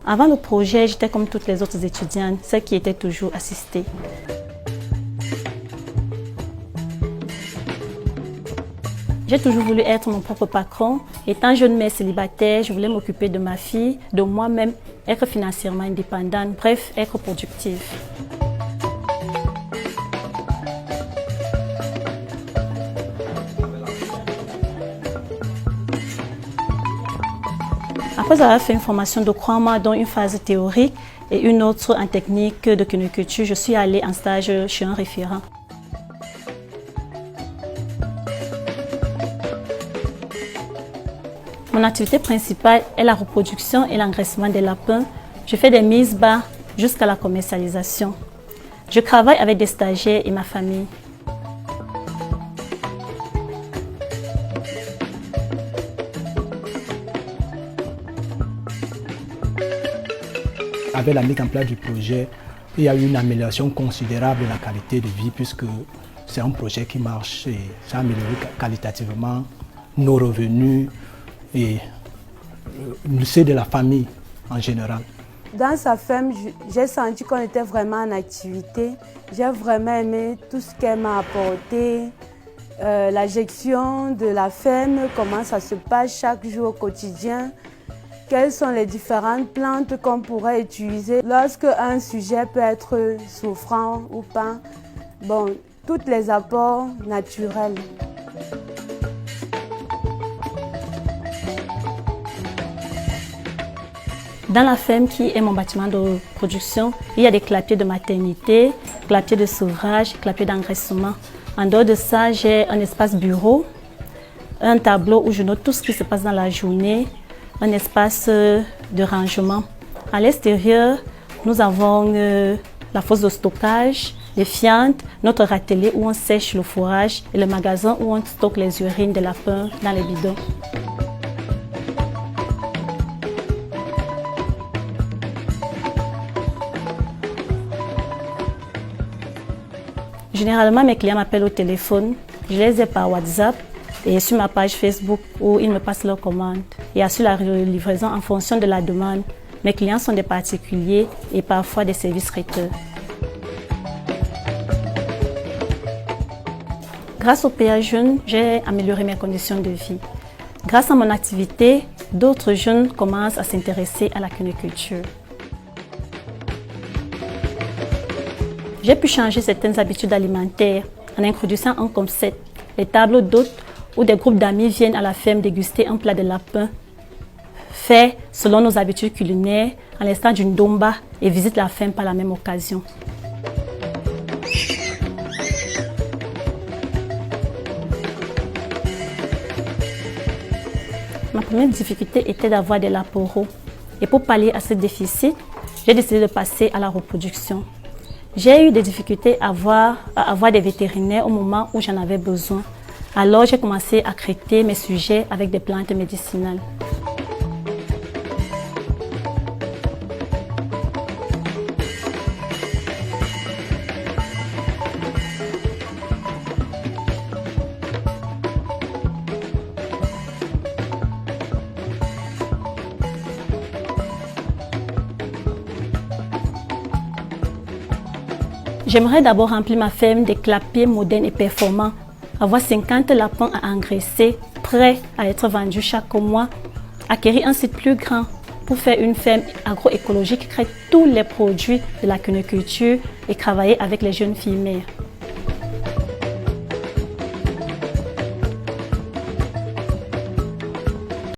Avant le projet, j'étais comme toutes les autres étudiantes, celles qui étaient toujours assistées. J'ai toujours voulu être mon propre patron. Étant jeune mère célibataire, je voulais m'occuper de ma fille, de moi-même, être financièrement indépendante, bref, être productive. Après avoir fait une formation de 3 mois, dont une phase théorique et une autre en technique de cuniculture, je suis allée en stage chez un référent. Mon activité principale est la reproduction et l'engraissement des lapins. Je fais des mises bas jusqu'à la commercialisation. Je travaille avec des stagiaires et ma famille. Avec la mise en place du projet, il y a eu une amélioration considérable de la qualité de vie puisque c'est un projet qui marche et ça a amélioré qualitativement nos revenus et le de la famille en général. Dans sa ferme, j'ai senti qu'on était vraiment en activité. J'ai vraiment aimé tout ce qu'elle m'a apporté, la gestion de la ferme, comment ça se passe chaque jour au quotidien. Quelles sont les différentes plantes qu'on pourrait utiliser lorsque un sujet peut être souffrant ou pas. Bon, tous les apports naturels. Dans la ferme qui est mon bâtiment de production, il y a des clapiers de maternité, clapiers de sevrage, clapiers d'engraissement. En dehors de ça, j'ai un espace bureau, un tableau où je note tout ce qui se passe dans la journée, un espace de rangement. À l'extérieur, nous avons la fosse de stockage, les fientes, notre râtelier où on sèche le fourrage et le magasin où on stocke les urines des lapins dans les bidons. Généralement, mes clients m'appellent au téléphone. Je les ai par WhatsApp et sur ma page Facebook où ils me passent leurs commandes. Et assure la livraison en fonction de la demande. Mes clients sont des particuliers et parfois des services traiteurs. Grâce au PA Jeunes, j'ai amélioré mes conditions de vie. Grâce à mon activité, d'autres jeunes commencent à s'intéresser à la cuniculture. J'ai pu changer certaines habitudes alimentaires en introduisant un concept, les tables d'hôtes où des groupes d'amis viennent à la ferme déguster un plat de lapin fait selon nos habitudes culinaires, à l'instar d'une domba, et visitent la ferme par la même occasion. Ma première difficulté était d'avoir des lapereaux. Et pour pallier à ce déficit, j'ai décidé de passer à la reproduction. J'ai eu des difficultés à avoir des vétérinaires au moment où j'en avais besoin. Alors j'ai commencé à traiter mes sujets avec des plantes médicinales. J'aimerais d'abord remplir ma ferme des clapiers modernes et performants, avoir 50 lapins à engraisser, prêts à être vendus chaque mois, acquérir un site plus grand pour faire une ferme agroécologique qui crée tous les produits de la cuniculture et travailler avec les jeunes filles mères.